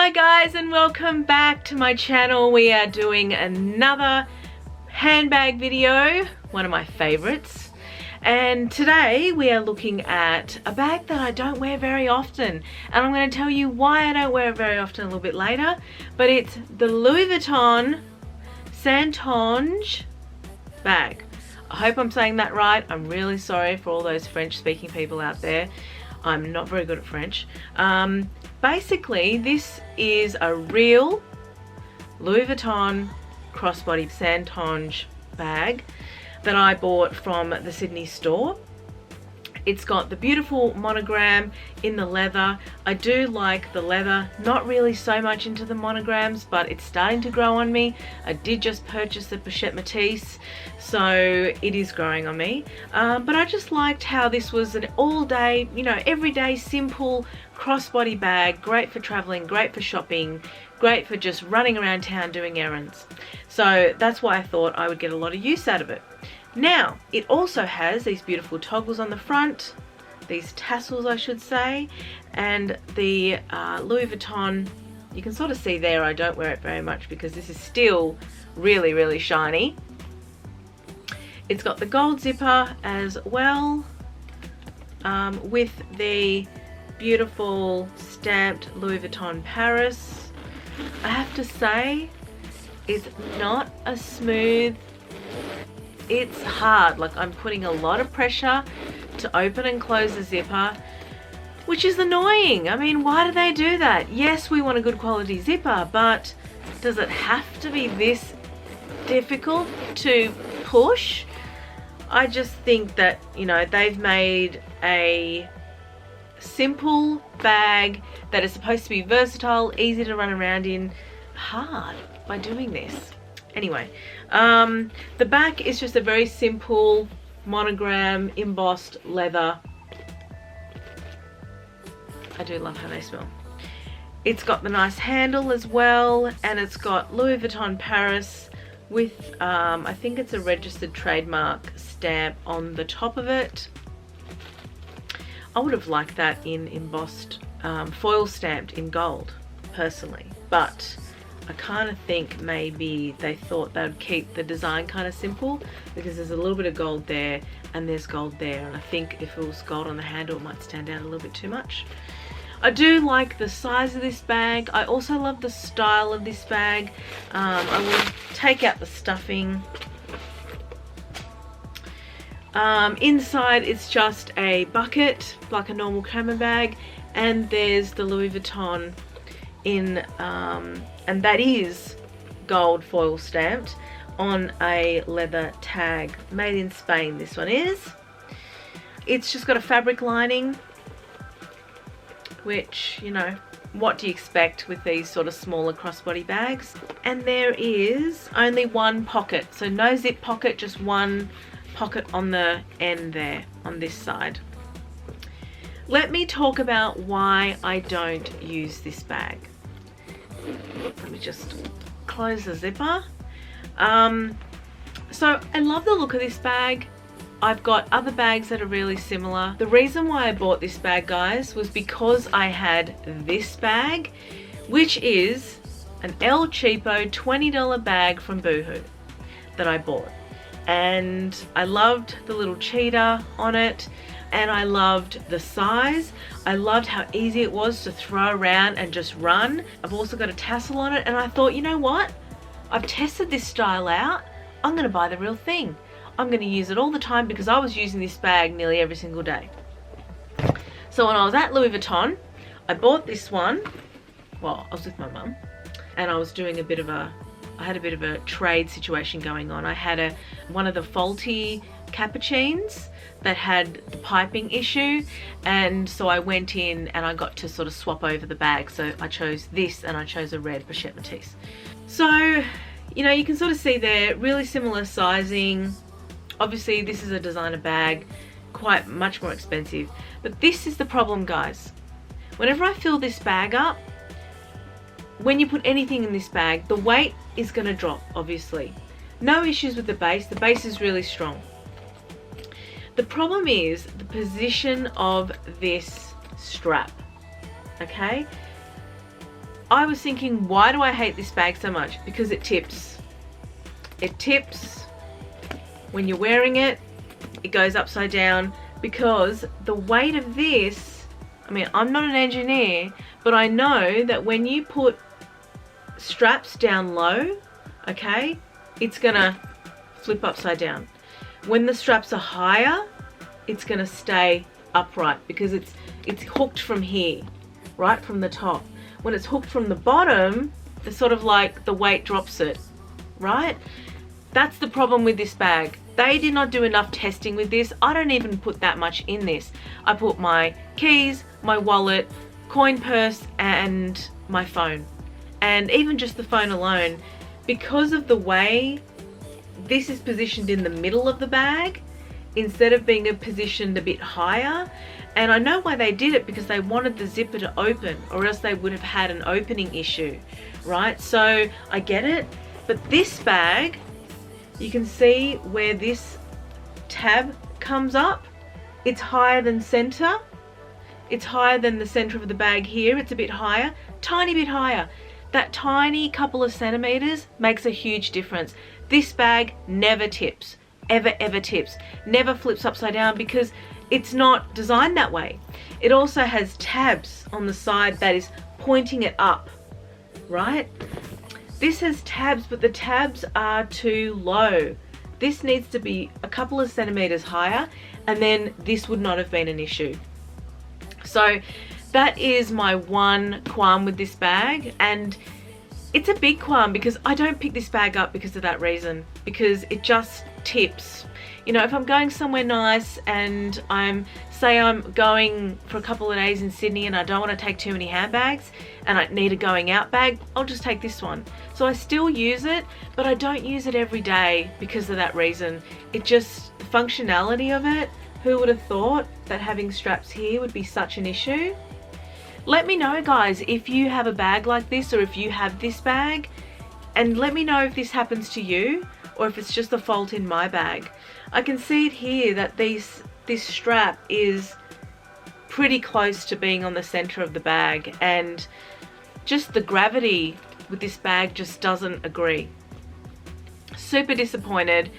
Hi guys, and welcome back to my channel. We are doing another handbag video, one of my favorites. And today we are looking at a bag that I don't wear very often. And I'm going to tell you why I don't wear it very often a little bit later. But it's the Louis Vuitton Saintonge bag. I hope I'm saying that right. I'm really sorry for all those French speaking people out there. I'm not very good at French. Basically, this is a real Louis Vuitton crossbody Saintonge bag that I bought from the Sydney store. It's got the beautiful monogram in the leather. I do like the leather, not really so much into the monograms, but it's starting to grow on me. I did just purchase the pochette Matisse, so it is growing on me. But I just liked how this was an all-day, everyday, simple crossbody bag, great for traveling, great for shopping, great for just running around town doing errands. So that's why I thought I would get a lot of use out of it. Now, it also has these beautiful toggles on the front, these tassels I should say, and the Louis Vuitton, you can sort of see there I don't wear it very much because this is still really, really shiny. It's got the gold zipper as well, with the beautiful stamped Louis Vuitton Paris. I have to say, it's not a smooth, it's hard. Like, I'm putting a lot of pressure to open and close the zipper, which is annoying. I mean, why do they do that? Yes, we want a good quality zipper, but does it have to be this difficult to push? I just think that, they've made a simple bag that is supposed to be versatile, easy to run around in, hard by doing this. Anyway, the back is just a very simple monogram embossed leather. I do love how they smell. It's got the nice handle as well, and it's got Louis Vuitton Paris with I think it's a registered trademark stamp on the top of it. I would have liked that in embossed, foil stamped in gold personally, but I kind of think maybe they thought they would keep the design kind of simple because there's a little bit of gold there and there's gold there, and I think if it was gold on the handle it might stand out a little bit too much. I do like the size of this bag. I also love the style of this bag. I will take out the stuffing. Inside it's just a bucket like a normal camera bag, and there's the Louis Vuitton in and that is gold foil stamped on a leather tag, made in Spain this one is. It's just got a fabric lining, which, what do you expect with these sort of smaller crossbody bags? And there is only one pocket, so no zip pocket, just one pocket on the end there on this side. Let me talk about why I don't use this bag. Let me just close the zipper. So I love the look of this bag. I've got other bags that are really similar. The reason why I bought this bag, guys, was because I had this bag, which is an El Cheapo $20 bag from Boohoo that I bought. And I loved the little cheetah on it, and I loved the size. I loved how easy it was to throw around and just run. I've also got a tassel on it, and I thought, you know what? I've tested this style out. I'm gonna buy the real thing. I'm gonna use it all the time because I was using this bag nearly every single day. So when I was at Louis Vuitton, I bought this one. Well, I was with my mum, and I was doing I had a bit of a trade situation going on. I had one of the faulty Capuchins that had the piping issue, and so I went in and I got to sort of swap over the bag. So I chose this, and I chose a red pochette Matisse. So, you can sort of see there, really similar sizing. Obviously this is a designer bag, quite much more expensive. But this is the problem, guys. Whenever I fill this bag up, when you put anything in this bag, the weight is going to drop, obviously. No issues with the base. The base is really strong. The problem is the position of this strap, okay? I was thinking, why do I hate this bag so much? Because it tips. It tips when you're wearing it. It goes upside down because the weight of this, I mean, I'm not an engineer, but I know that when you put straps down low, okay, it's gonna flip upside down. When the straps are higher, it's gonna stay upright because it's hooked from here, right from the top. When it's hooked from the bottom, it's sort of like the weight drops it, right? That's the problem with this bag. They did not do enough testing with this. I don't even put that much in this. I put my keys, my wallet, coin purse, and my phone. And even just the phone alone, because of the way this is positioned in the middle of the bag, instead of being positioned a bit higher. And I know why they did it, because they wanted the zipper to open, or else they would have had an opening issue, right? So I get it, but this bag, you can see where this tab comes up. It's higher than center. It's higher than the center of the bag here. It's a bit higher, tiny bit higher. That tiny couple of centimeters makes a huge difference. This bag never tips, ever tips, never flips upside down, because it's not designed that way. It also has tabs on the side that is pointing it up, right? This has tabs, but the tabs are too low. This needs to be a couple of centimeters higher, and then this would not have been an issue. So that is my one qualm with this bag, and it's a big qualm because I don't pick this bag up because of that reason, because it just tips. You know, if I'm going somewhere nice and say I'm going for a couple of days in Sydney and I don't want to take too many handbags and I need a going out bag, I'll just take this one. So I still use it, but I don't use it every day because of that reason. It just, the functionality of it, who would have thought that having straps here would be such an issue? Let me know, guys, if you have a bag like this, or if you have this bag, and let me know if this happens to you or if it's just a fault in my bag. I can see it here that this strap is pretty close to being on the center of the bag, and just the gravity with this bag just doesn't agree. Super disappointed,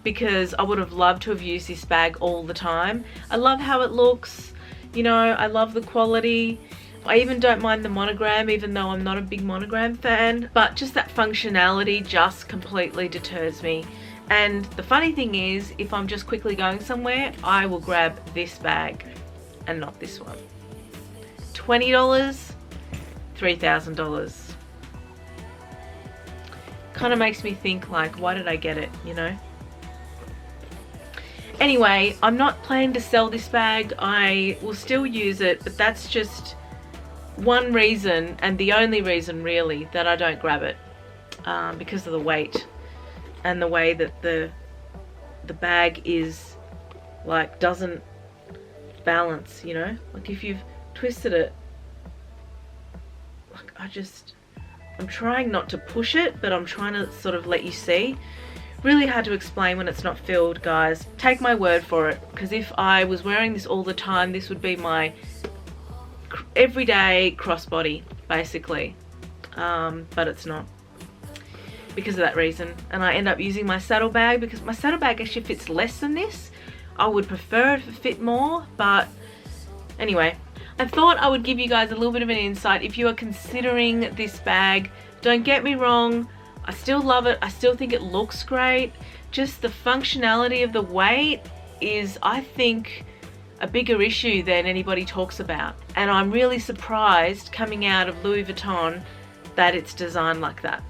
because I would have loved to have used this bag all the time. I love how it looks, you know, I love the quality. I even don't mind the monogram, even though I'm not a big monogram fan, but just that functionality just completely deters me. And the funny thing is, if I'm just quickly going somewhere, I will grab this bag and not this one. $20, $3,000. Kind of makes me think, like, why did I get it, you know? Anyway, I'm not planning to sell this bag. I will still use it, but that's just one reason, and the only reason really, that I don't grab it, because of the weight and the way that the bag is, like, doesn't balance, you know? Like, if you've twisted it, like, I'm trying not to push it, but I'm trying to sort of let you see. Really hard to explain when it's not filled, guys. Take my word for it, because if I was wearing this all the time, this would be my everyday crossbody, basically. But it's not, because of that reason. And I end up using my saddlebag, because my saddlebag actually fits less than this. I would prefer if it fit more, but anyway. I thought I would give you guys a little bit of an insight if you are considering this bag. Don't get me wrong, I still love it. I still think it looks great. Just the functionality of the weight is, I think, a bigger issue than anybody talks about. And I'm really surprised, coming out of Louis Vuitton, that it's designed like that.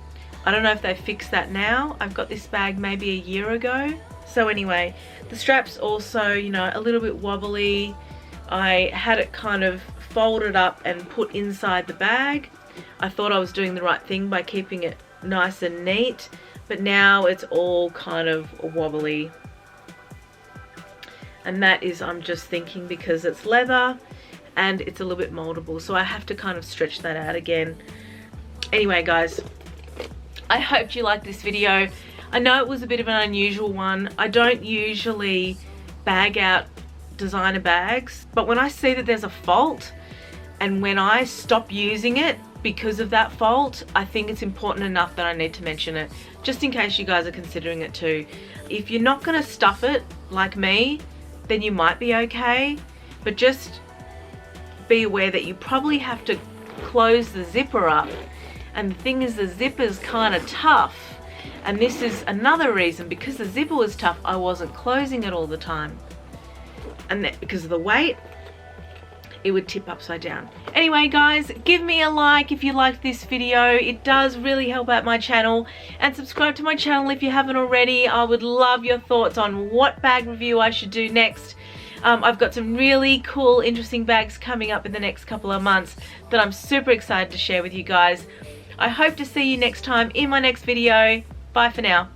I don't know if they've fixed that now. I've got this bag maybe a year ago. So anyway, the strap's also, you know, a little bit wobbly. I had it kind of folded up and put inside the bag. I thought I was doing the right thing by keeping it nice and neat, but now it's all kind of wobbly. And that is, I'm just thinking, because it's leather and it's a little bit moldable, so I have to kind of stretch that out again. Anyway, guys, I hope you liked this video. I know it was a bit of an unusual one. I don't usually bag out designer bags, but when I see that there's a fault and when I stop using it, because of that fault, I think it's important enough that I need to mention it, just in case you guys are considering it too. If you're not going to stuff it like me, then you might be okay, but just be aware that you probably have to close the zipper up. And the thing is, the zipper's kind of tough, and this is another reason. Because the zipper was tough, I wasn't closing it all the time, and because of the weight, it would tip upside down. Anyway guys, give me a like if you liked this video. It does really help out my channel, and subscribe to my channel if you haven't already. I would love your thoughts on what bag review I should do next. I've got some really cool, interesting bags coming up in the next couple of months that I'm super excited to share with you guys. I hope to see you next time in my next video. Bye for now.